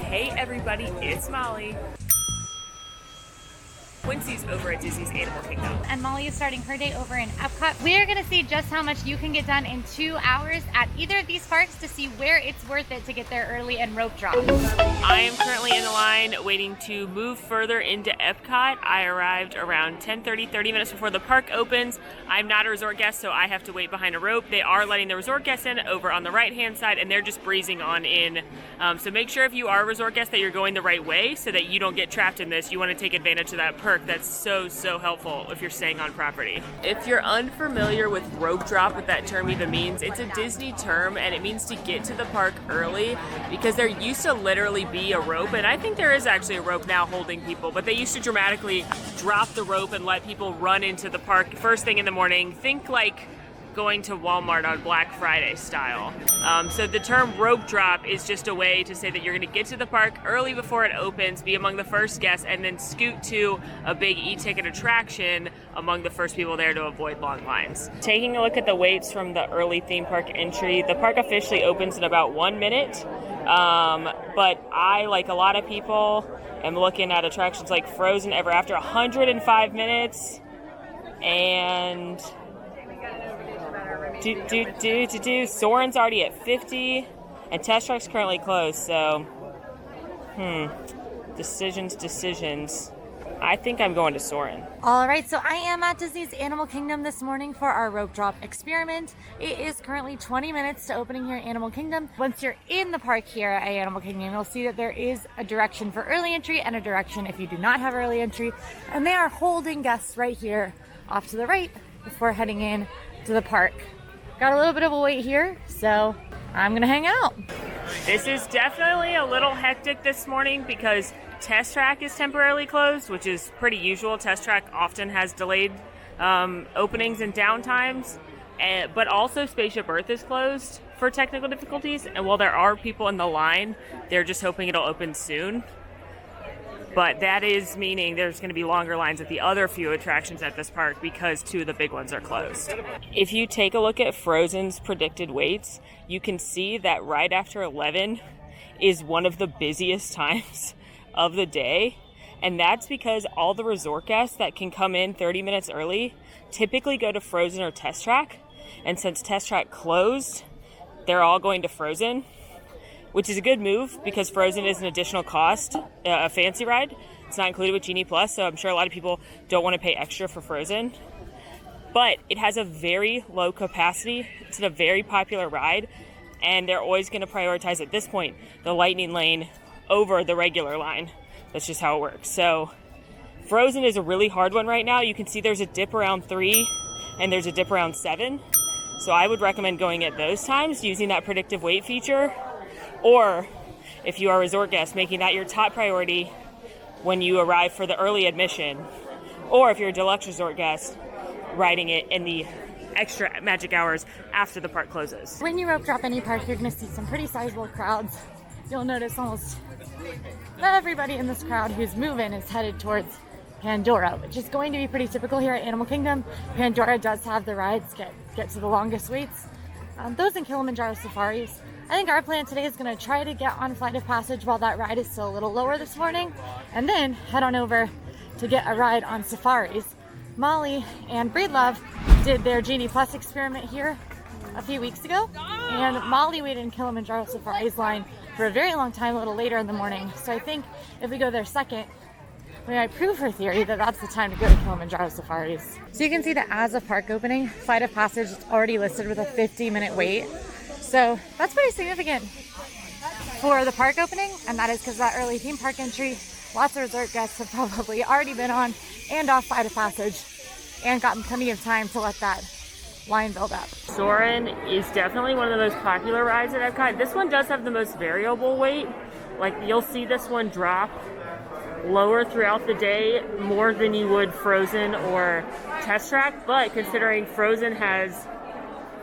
Hey everybody, it's Molly. Quincy's over at Disney's Animal Kingdom. And Molly is starting her day over in EPCOT. We are going to see just how much you can get done in 2 hours at either of these parks to see where it's worth it to get there early and rope drop. I am currently in the line waiting to move further into EPCOT. I arrived around 10:30, 30 minutes before the park opens. I'm not a resort guest, so I have to wait behind a rope. They are letting the resort guests in over on the right-hand side, and they're just breezing on in. So make sure if you are a resort guest that you're going the right way so that you don't get trapped in this. You want to take advantage of that perk. That's so helpful if you're staying on property. If you're unfamiliar with rope drop, what that term even means, it's a Disney term and it means to get to the park early because there used to literally be a rope, and I think there is actually a rope now holding people, but they used to dramatically drop the rope and let people run into the park first thing in the morning. Think like going to Walmart on Black Friday style. So the term rope drop is just a way to say that you're going to get to the park early before it opens, be among the first guests, and then scoot to a big e-ticket attraction among the first people there to avoid long lines. Taking a look at the waits from the early theme park entry, the park officially opens in about 1 minute, but I, like a lot of people, am looking at attractions like Frozen Ever After, 105 minutes, and Soarin's already at 50, and Test Track's currently closed, so, decisions. I think I'm going to Soarin'. All right, so I am at Disney's Animal Kingdom this morning for our rope drop experiment. It is currently 20 minutes to opening here at Animal Kingdom. Once you're in the park here at Animal Kingdom, you'll see that there is a direction for early entry and a direction if you do not have early entry, and they are holding guests right here off to the right before heading in to the park. Got a little bit of a wait here, so I'm gonna hang out. This is definitely a little hectic this morning because Test Track is temporarily closed, which is pretty usual. Test Track often has delayed openings and downtimes, but also Spaceship Earth is closed for technical difficulties, and while there are people in the line, they're just hoping it'll open soon. But that is meaning there's going to be longer lines at the other few attractions at this park because 2 of the big ones are closed. If you take a look at Frozen's predicted waits, you can see that right after 11 is one of the busiest times of the day. And that's because all the resort guests that can come in 30 minutes early typically go to Frozen or Test Track. And since Test Track closed, they're all going to Frozen, which is a good move because Frozen is an additional cost, a fancy ride. It's not included with Genie Plus, so I'm sure a lot of people don't want to pay extra for Frozen. But it has a very low capacity. It's a very popular ride, and they're always going to prioritize at this point the Lightning Lane over the regular line. That's just how it works. So Frozen is a really hard one right now. You can see there's a dip around 3 and there's a dip around 7. So I would recommend going at those times using that predictive wait feature. Or, if you are a resort guest, making that your top priority when you arrive for the early admission. Or if you're a deluxe resort guest, riding it in the extra magic hours after the park closes. When you rope drop any park, you're going to see some pretty sizable crowds. You'll notice almost everybody in this crowd who's moving is headed towards Pandora, which is going to be pretty typical here at Animal Kingdom. Pandora does have the rides get to the longest waits. Those in Kilimanjaro Safaris. I think our plan today is going to try to get on Flight of Passage while that ride is still a little lower this morning, and then head on over to get a ride on Safaris. Molly and Breedlove did their Genie Plus experiment here a few weeks ago, and Molly waited in Kilimanjaro Safaris line for a very long time, a little later in the morning. So I think if we go there second, we might prove her theory that that's the time to go to Kilimanjaro Safaris. So you can see that as of park opening, Flight of Passage is already listed with a 50-minute wait. So that's pretty significant for the park opening, and that is because that early theme park entry, lots of resort guests have probably already been on and off Flight of Passage and gotten plenty of time to let that line build up. Soarin' is definitely one of the most popular rides at Epcot. This one does have the most variable wait. Like, you'll see this one drop lower throughout the day more than you would Frozen or Test Track, but considering Frozen has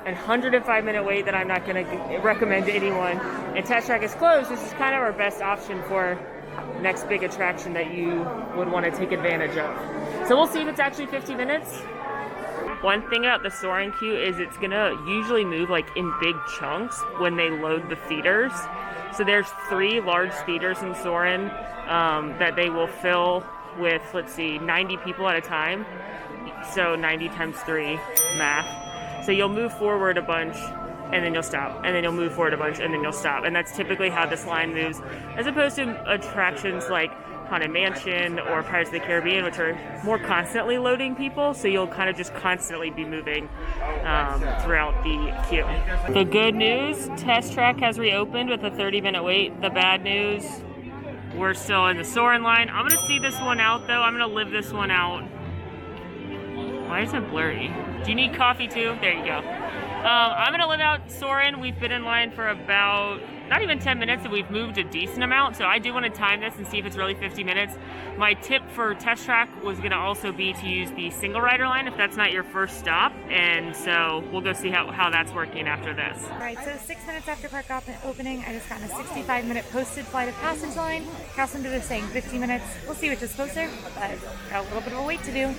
a 105-minute wait that I'm not going to recommend to anyone, and Test Track is closed, this is kind of our best option for next big attraction that you would want to take advantage of. So we'll see if it's actually 50 minutes. One thing about the Soarin' queue is it's going to usually move like in big chunks when they load the feeders. So there's 3 large speeders in Soarin' that they will fill with, let's see, 90 people at a time. So 90 times 3, math. So you'll move forward a bunch, and then you'll stop, and then you'll move forward a bunch, and then you'll stop. And that's typically how this line moves, as opposed to attractions like Haunted Mansion or Pirates of the Caribbean, which are more constantly loading people, so you'll kind of just constantly be moving throughout the queue. The good news, Test Track has reopened with a 30-minute wait. The bad news, we're still in the Soarin' line. I'm going to see this one out, though. I'm going to live this one out. Why is it blurry? Do you need coffee, too? There you go. I'm going to live out Soarin'. We've been in line for about not even 10 minutes, and we've moved a decent amount, so I do want to time this and see if it's really 50 minutes. My tip for Test Track was going to also be to use the single rider line if that's not your first stop, and so we'll go see how that's working after this. All right, so 6 minutes after park opening, I just got in a 65-minute posted flight of passage line. Passenger is saying 50 minutes. We'll see which is closer, but got a little bit of a wait to do.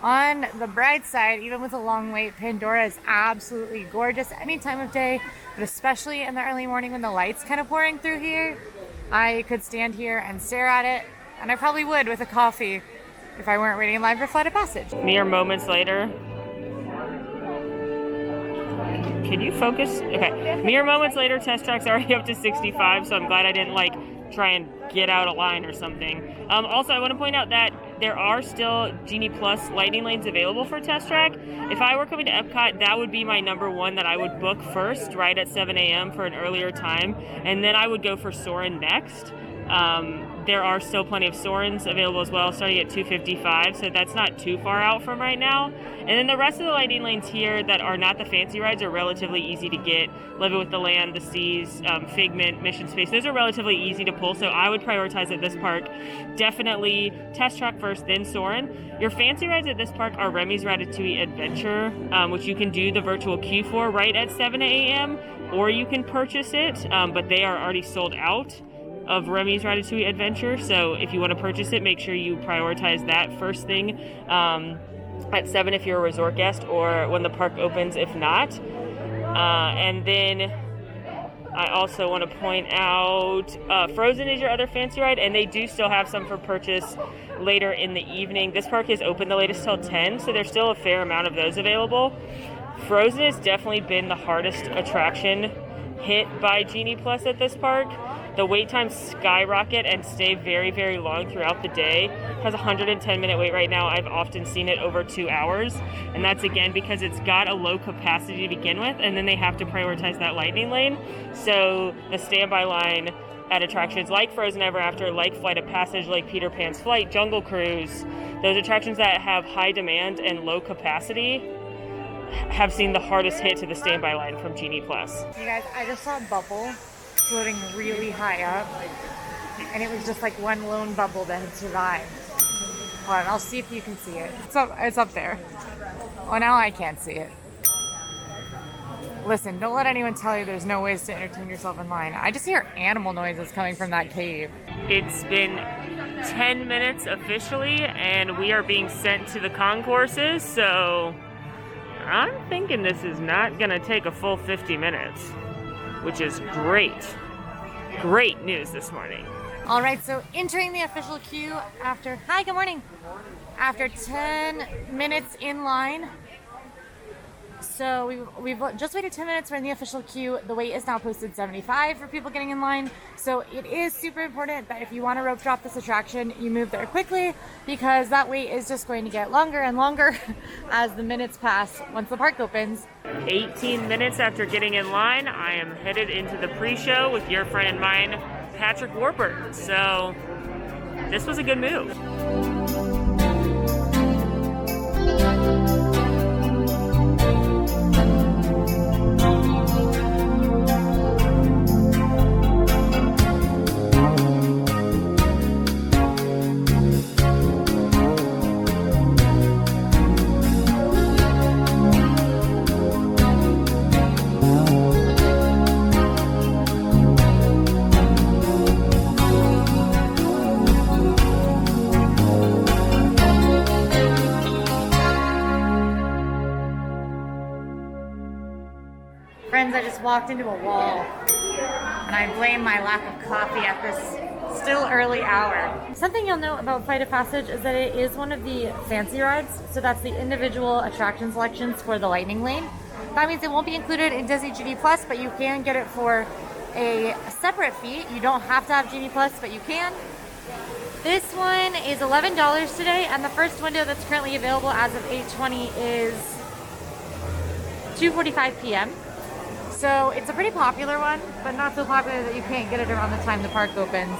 On the bright side, even with a long wait, Pandora is absolutely gorgeous any time of day, but especially in the early morning when the light's kind of pouring through here. I could stand here and stare at it, and I probably would with a coffee if I weren't waiting in line for flight of passage. Mere moments later. Can you focus? Okay. Mere moments later, Test Track's already up to 65, so I'm glad I didn't try and get out of line or something. Also, I want to point out that there are still Genie Plus lightning lanes available for Test Track. If I were coming to EPCOT, that would be my number one that I would book first, right at 7 a.m. for an earlier time, and then I would go for Soarin' next. There are still plenty of Soarins available as well, starting at 255, so that's not too far out from right now. And then the rest of the lightning lanes here that are not the fancy rides are relatively easy to get. Living with the Land, the Seas, Figment, Mission Space, those are relatively easy to pull, so I would prioritize at this park. Definitely Test Track first, then Soarin'. Your fancy rides at this park are Remy's Ratatouille Adventure, which you can do the virtual queue for right at 7 a.m., or you can purchase it, but they are already sold out of Remy's Ratatouille Adventure, so if you want to purchase it, make sure you prioritize that first thing at 7 if you're a resort guest, or when the park opens if not. And then I also want to point out Frozen is your other fancy ride, and they do still have some for purchase later in the evening. This park is open the latest till 10, so there's still a fair amount of those available. Frozen has definitely been the hardest attraction hit by Genie Plus at this park. The wait times skyrocket and stay very, very long throughout the day. It has a 110-minute wait right now. I've often seen it over 2 hours, and that's again because it's got a low capacity to begin with, and then they have to prioritize that lightning lane. So the standby line at attractions like Frozen Ever After, like Flight of Passage, like Peter Pan's Flight, Jungle Cruise, those attractions that have high demand and low capacity have seen the hardest hit to the standby line from Genie Plus. You guys, I just saw a bubble floating really high up, and it was just like one lone bubble that had survived. Hold on, I'll see if you can see it. It's up there. Oh, now I can't see it. Listen, don't let anyone tell you there's no ways to entertain yourself in line. I just hear animal noises coming from that cave. It's been 10 minutes officially, and we are being sent to the concourses, so I'm thinking this is not gonna take a full 50 minutes, which is great. Great news this morning. All right, so entering the official queue after, hi, good morning. After 10 minutes in line. So we've just waited 10 minutes. We're in the official queue. The wait is now posted 75 for people getting in line. So it is super important that if you want to rope drop this attraction, you move there quickly, because that wait is just going to get longer and longer as the minutes pass once the park opens. 18 minutes after getting in line, I am headed into the pre-show with your friend and mine, Patrick Warburton. So this was a good move. Friends, I just walked into a wall, and and I blame my lack of coffee at this still early hour. Something you'll note about Flight of Passage is that it is one of the fancy rides, so that's the individual attraction selections for the Lightning Lane. That means it won't be included in Disney Genie Plus, but you can get it for a separate fee. You don't have to have Genie Plus, but you can. This one is $11 today, and the first window that's currently available as of 8:20 is 2:45 p.m. So it's a pretty popular one, but not so popular that you can't get it around the time the park opens.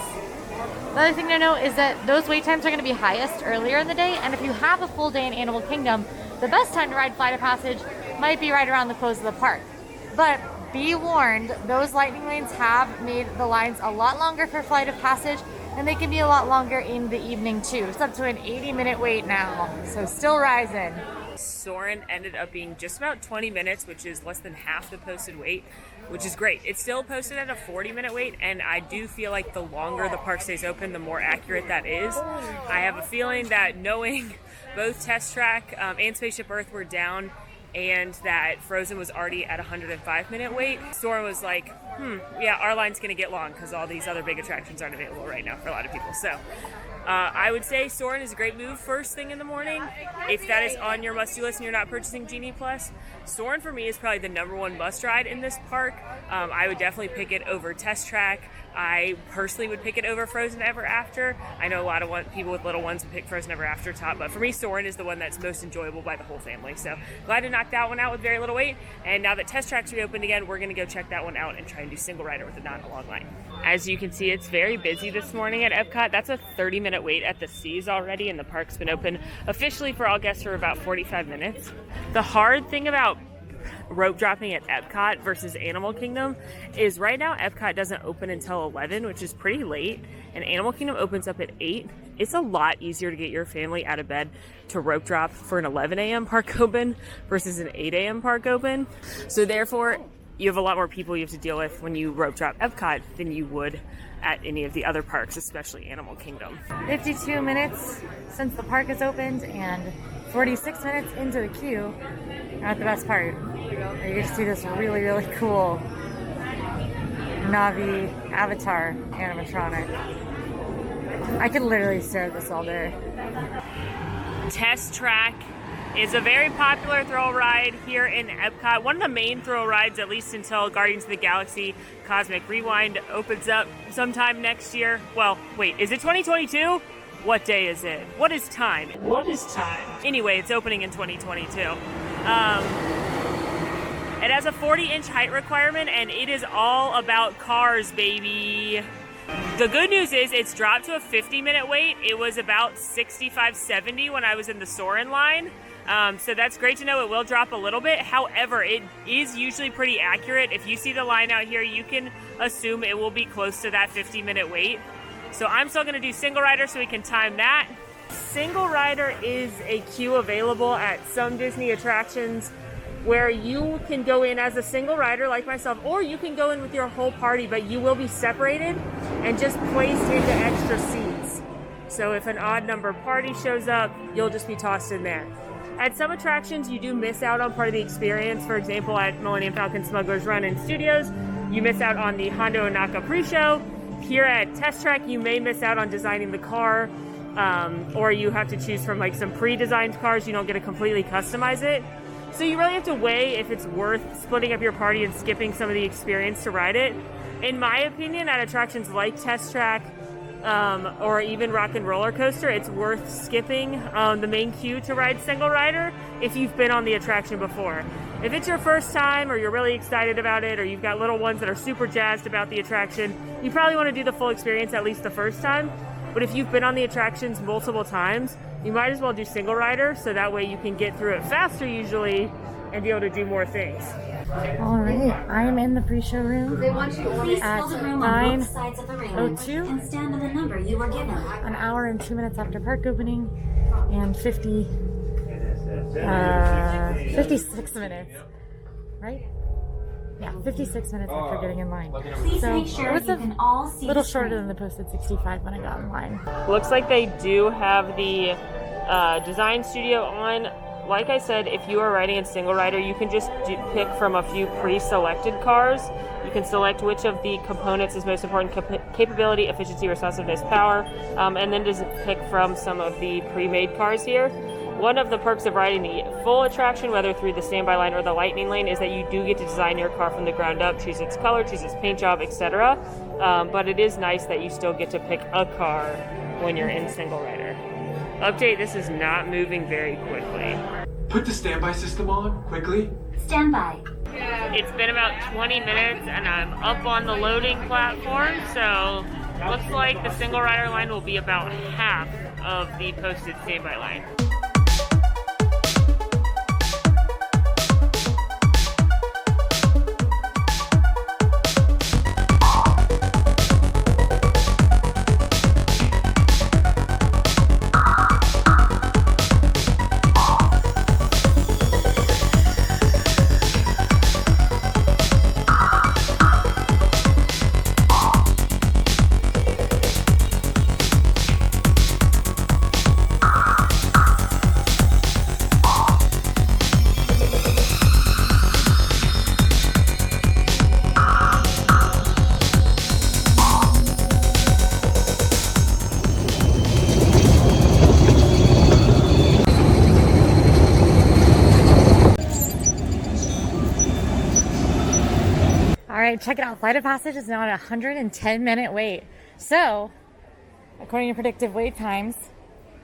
The other thing to note is that those wait times are going to be highest earlier in the day, and if you have a full day in Animal Kingdom, the best time to ride Flight of Passage might be right around the close of the park. But be warned, those Lightning Lanes have made the lines a lot longer for Flight of Passage, and they can be a lot longer in the evening too. It's up to an 80-minute wait now, so still rising. Soarin' ended up being just about 20 minutes, which is less than half the posted wait, which is great. It's still posted at a 40-minute wait, and I do feel like the longer the park stays open, the more accurate that is. I have a feeling that knowing both Test Track and Spaceship Earth were down, and that Frozen was already at a 105-minute wait, Soarin' was like, yeah, our line's going to get long because all these other big attractions aren't available right now for a lot of people. So I would say Soarin' is a great move first thing in the morning. If that is on your must-do list and you're not purchasing Genie Plus, Soarin' for me is probably the #1 must ride in this park. I would definitely pick it over Test Track. I personally would pick it over Frozen Ever After. I know a lot of people with little ones would pick Frozen Ever After top, but for me, Soarin' is the one that's most enjoyable by the whole family. So glad to knock that one out with very little wait. And now that Test Track's reopened again, we're going to go check that one out and try and do single rider with not a long line. As you can see, it's very busy this morning at Epcot. That's a 30-minute wait at the Seas already, and the park's been open officially for all guests for about 45 minutes. The hard thing about rope dropping at Epcot versus Animal Kingdom is right now Epcot doesn't open until 11, which is pretty late, and Animal Kingdom opens up at 8. It's a lot easier to get your family out of bed to rope drop for an 11 a.m. park open versus an 8 a.m. park open. So therefore, you have a lot more people you have to deal with when you rope drop Epcot than you would at any of the other parks, especially Animal Kingdom. 52 minutes since the park has opened and 46 minutes into the queue. We're at the best part. You get to see this really, really cool Navi avatar animatronic. I could literally stare at this all day. Test Track is a very popular thrill ride here in Epcot. One of the main thrill rides, at least until Guardians of the Galaxy Cosmic Rewind opens up sometime next year. Well, wait, is it 2022? What day is it? What is time? What is time? Anyway, it's opening in 2022. It has a 40-inch height requirement, and it is all about cars, baby. The good news is it's dropped to a 50-minute wait. It was about 65, 70 when I was in the Soarin' line. So that's great to know. It will drop a little bit. However, it is usually pretty accurate. If you see the line out here, you can assume it will be close to that 50-minute wait. So I'm still going to do single rider so we can time that. Single rider is a queue available at some Disney attractions where you can go in as a single rider like myself, or you can go in with your whole party, but you will be separated and just placed into extra seats. So if an odd number party shows up, you'll just be tossed in there. At some attractions, you do miss out on part of the experience. For example, at Millennium Falcon Smuggler's Run in Studios, you miss out on the Hondo Ohnaka pre-show. Here at Test Track, you may miss out on designing the car, or you have to choose from like some pre-designed cars. You don't get to completely customize it. So you really have to weigh if it's worth splitting up your party and skipping some of the experience to ride it. In my opinion, at attractions like Test Track or even Rock and Roller Coaster, it's worth skipping the main queue to ride single rider if you've been on the attraction before. If it's your first time, or you're really excited about it, or you've got little ones that are super jazzed about the attraction, you probably want to do the full experience at least the first time. But if you've been on the attractions multiple times, you might as well do single rider, so that way you can get through it faster usually and be able to do more things. All right, I am in the pre-show room at 9:02 and stand on the number you were given. An hour and 2 minutes after park opening, and 56 minutes, right? Yeah, 56 minutes after getting in line. So it was a little shorter than the posted 65 when I got in line. Looks like they do have the design studio on. like I said, if you are riding in single rider, you can just pick from a few pre-selected cars. You can select which of the components is most important: capability, efficiency, responsiveness, power, and then just pick from some of the pre-made cars here. One of the perks of riding the full attraction, whether through the standby line or the lightning lane, is that you do get to design your car from the ground up, choose its color, choose its paint job, etc. But it is nice that you still get to pick a car when you're in single rider. Update, this is not moving very quickly. Put the standby system on, quickly. Standby. It's been about 20 minutes and I'm up on the loading platform, so looks like the single rider line will be about half of the posted standby line. Alright, check it out. Flight of Passage is now at a 110-minute wait. So, according to predictive wait times,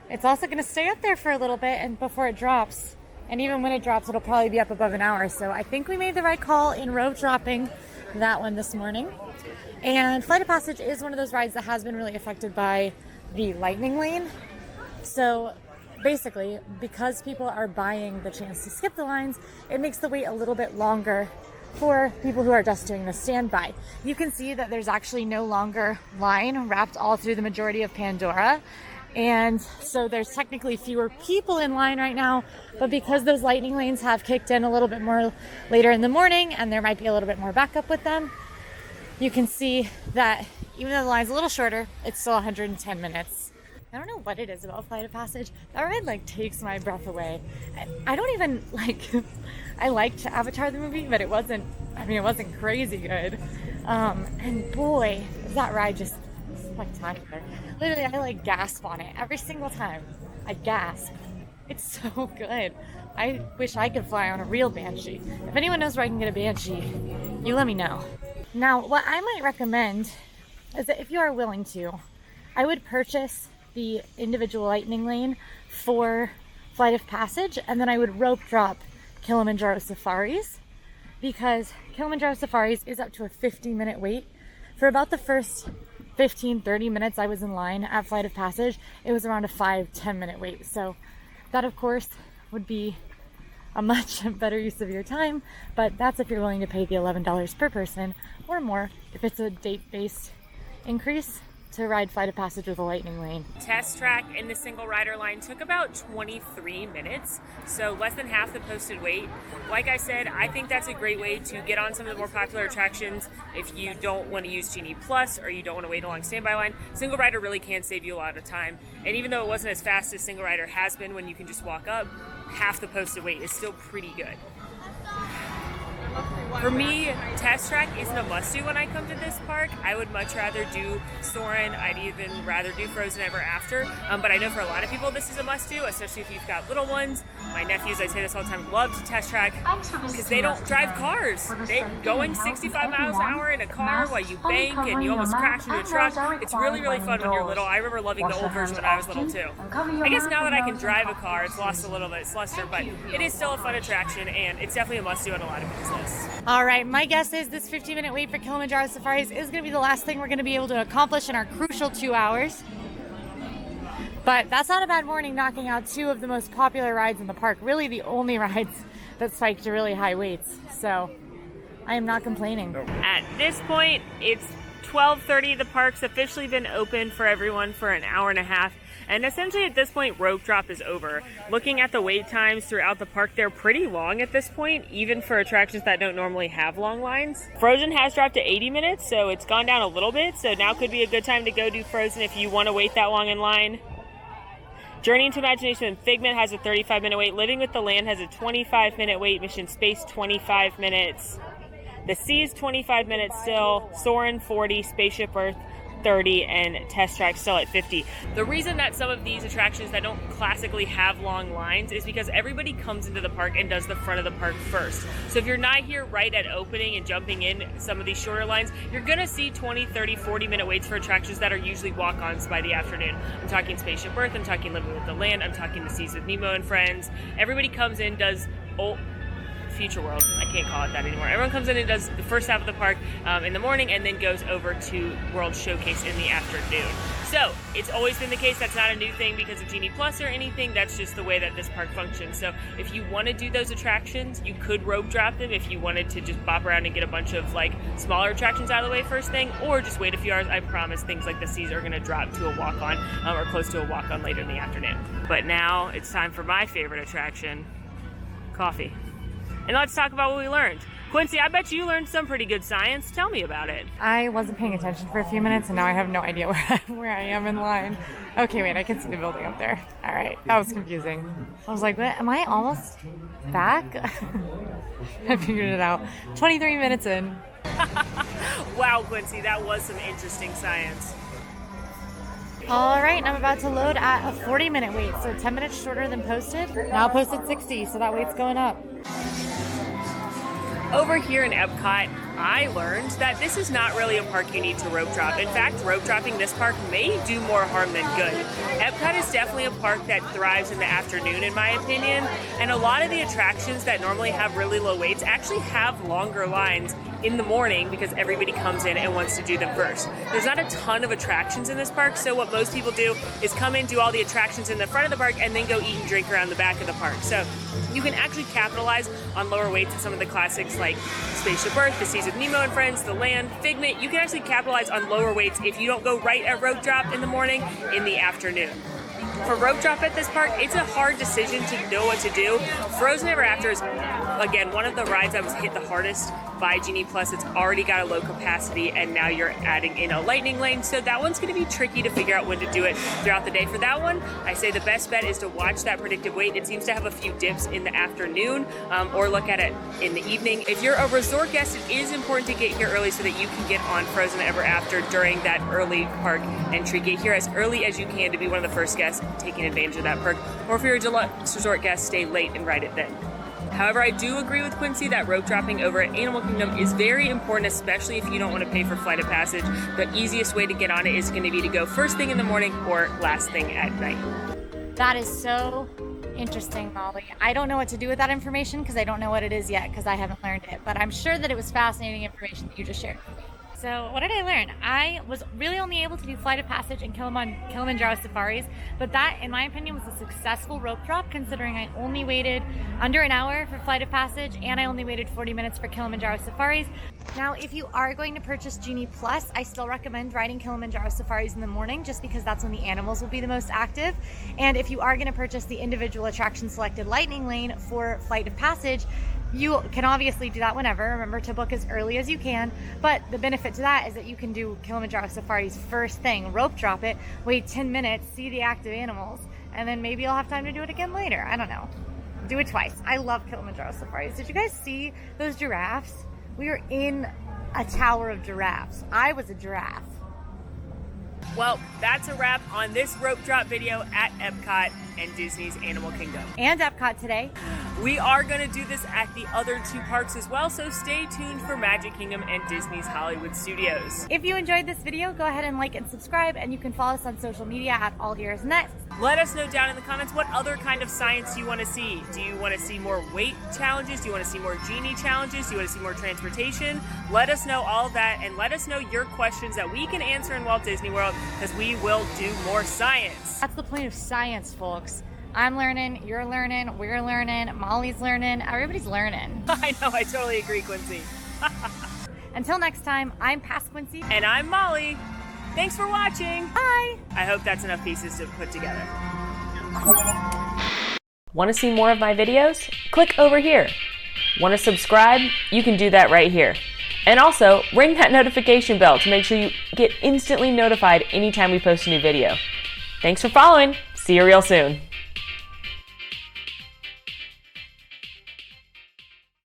it's also going to stay up there for a little bit and before it drops. And even when it drops, it'll probably be up above an hour. So I think we made the right call in rope dropping that one this morning. And Flight of Passage is one of those rides that has been really affected by the lightning lane. So basically, because people are buying the chance to skip the lines, it makes the wait a little bit longer for people who are just doing the standby. You can see that there's actually no longer line wrapped all through the majority of Pandora. And so there's technically fewer people in line right now, but because those lightning lanes have kicked in a little bit more later in the morning and there might be a little bit more backup with them, you can see that even though the line's a little shorter, it's still 110 minutes. I don't know what it is about Flight of Passage. That ride takes my breath away. I don't even I liked Avatar the movie, but it wasn't crazy good. And boy, is that ride just spectacular. Literally, I gasp on it every single time. I gasp. It's so good. I wish I could fly on a real Banshee. If anyone knows where I can get a Banshee, you let me know. Now, what I might recommend is that if you are willing to, I would purchase the individual lightning lane for Flight of Passage, and then I would rope drop Kilimanjaro Safaris, because Kilimanjaro Safaris is up to a 50-minute wait. For about the first 15-30 minutes I was in line at Flight of Passage, it was around a 5-10 minute wait. So that, of course, would be a much better use of your time, but that's if you're willing to pay the $11 per person or more if it's a date-based increase to ride Flight of Passage with a lightning lane. Test track in the single rider line took about 23 minutes, so less than half the posted wait. Like I said, I think that's a great way to get on some of the more popular attractions if you don't want to use Genie Plus or you don't want to wait a long standby line. Single rider really can save you a lot of time, and even though it wasn't as fast as single rider has been when you can just walk up, half the posted wait is still pretty good. For me, Test Track isn't a must-do when I come to this park. I would much rather do Soarin'. I'd even rather do Frozen Ever After. But I know for a lot of people this is a must-do, especially if you've got little ones. My nephews, I say this all the time, love to Test Track because they don't drive cars. They're going 65 miles an hour in a car while you bank and you almost crash into a truck. It's really, really fun when you're little. I remember loving the old version when I was little too. I guess now that I can drive a car, it's lost a little bit of its luster, but it is still a fun attraction and it's definitely a must-do on a lot of people's lists. All right, my guess is this 50-minute wait for Kilimanjaro Safaris is going to be the last thing we're going to be able to accomplish in our crucial 2 hours. But that's not a bad morning, knocking out two of the most popular rides in the park. Really the only rides that spike to really high weights. So I am not complaining. At this point, it's 12:30. The park's officially been open for everyone for an hour and a half. And essentially at this point, rope drop is over. Looking at the wait times throughout the park, they're pretty long at this point, even for attractions that don't normally have long lines. Frozen has dropped to 80 minutes, so it's gone down a little bit. So now could be a good time to go do Frozen if you want to wait that long in line. Journey into Imagination and Figment has a 35-minute wait. Living with the Land has a 25-minute wait. Mission Space, 25 minutes. The Sea is 25 minutes still. Soarin', 40. Spaceship Earth, 30, and Test Track still at 50. The reason that some of these attractions that don't classically have long lines is because everybody comes into the park and does the front of the park first. So if you're not here right at opening and jumping in some of these shorter lines, you're gonna see 20, 30, 40-minute waits for attractions that are usually walk-ons by the afternoon. I'm talking Spaceship Earth, I'm talking Living with the Land, I'm talking The Seas with Nemo and Friends. Everybody comes in, does Future World, I can't call it that anymore. Everyone comes in and does the first half of the park in the morning and then goes over to World Showcase in the afternoon. So it's always been the case. That's not a new thing because of Genie Plus or anything. That's just the way that this park functions. So if you want to do those attractions, you could rope drop them if you wanted to just bop around and get a bunch of like smaller attractions out of the way first thing, or just wait a few hours. I promise things like the Seas are going to drop to a walk-on or close to a walk-on later in the afternoon. But now it's time for my favorite attraction, coffee. And let's talk about what we learned. Quincy, I bet you learned some pretty good science. Tell me about it. I wasn't paying attention for a few minutes, and now I have no idea where I am in line. Okay, wait, I can see the building up there. All right, that was confusing. I was like, what, am I almost back? I figured it out. 23 minutes in. Wow, Quincy, that was some interesting science. All right, I'm about to load at a 40-minute wait, so 10 minutes shorter than posted. Now posted 60, so that wait's going up. Over here in EPCOT, I learned that this is not really a park you need to rope drop. In fact, rope dropping this park may do more harm than good. EPCOT is definitely a park that thrives in the afternoon, in my opinion, and a lot of the attractions that normally have really low waits actually have longer lines in the morning because everybody comes in and wants to do them first. There's not a ton of attractions in this park, so what most people do is come in, do all the attractions in the front of the park, and then go eat and drink around the back of the park. So you can actually capitalize on lower waits at some of the classics like Spaceship Earth, The Seas with Nemo and Friends, The Land, Figment. You can actually capitalize on lower waits if you don't go right at rope drop in the morning, in the afternoon. For rope drop at this park, it's a hard decision to know what to do. Frozen Ever After is, again, one of the rides that was hit the hardest by Genie Plus. It's already got a low capacity, and now you're adding in a lightning lane, so that one's going to be tricky to figure out when to do it throughout the day. For that one, I say the best bet is to watch that predictive wait. It seems to have a few dips in the afternoon, or look at it in the evening. If you're a resort guest, it is important to get here early so that you can get on Frozen Ever After during that early park entry. Get here as early as you can to be one of the first guests taking advantage of that perk. Or if you're a deluxe resort guest, stay late and ride it then. However, I do agree with Quincy that rope dropping over at Animal Kingdom is very important, especially if you don't want to pay for Flight of Passage. The easiest way to get on it is going to be to go first thing in the morning or last thing at night. That is so interesting, Molly. I don't know what to do with that information because I don't know what it is yet because I haven't learned it, but I'm sure that it was fascinating information that you just shared. So what did I learn? I was really only able to do Flight of Passage and Kilimanjaro safaris, but that, in my opinion, was a successful rope drop considering I only waited under an hour for Flight of Passage and I only waited 40 minutes for Kilimanjaro safaris. Now, if you are going to purchase Genie Plus, I still recommend riding Kilimanjaro safaris in the morning just because that's when the animals will be the most active. And if you are going to purchase the individual attraction selected lightning lane for Flight of Passage, you can obviously do that whenever. Remember to book as early as you can, but the benefit to that is that you can do Kilimanjaro safaris first thing, rope drop it, wait 10 minutes, see the active animals, and then maybe you'll have time to do it again later. I don't know. Do it twice. I love Kilimanjaro safaris. Did you guys see those giraffes? We were in a tower of giraffes. I was a giraffe. Well, that's a wrap on this rope drop video at EPCOT and Disney's Animal Kingdom. And EPCOT today. We are going to do this at the other two parks as well, so stay tuned for Magic Kingdom and Disney's Hollywood Studios. If you enjoyed this video, go ahead and like and subscribe, and you can follow us on social media at AllEars.net. Let us know down in the comments what other kind of science you want to see. Do you want to see more weight challenges? Do you want to see more Genie challenges? Do you want to see more transportation? Let us know all of that, and let us know your questions that we can answer in Walt Disney World, because we will do more science. That's the point of science, folks. I'm learning, you're learning, we're learning, Molly's learning, everybody's learning. I know, I totally agree, Quincy. Until next time, I'm past Quincy. And I'm Molly. Thanks for watching. Bye. I hope that's enough pieces to put together. Want to see more of my videos? Click over here. Want to subscribe? You can do that right here. And also, ring that notification bell to make sure you get instantly notified anytime we post a new video. Thanks for following. See you real soon.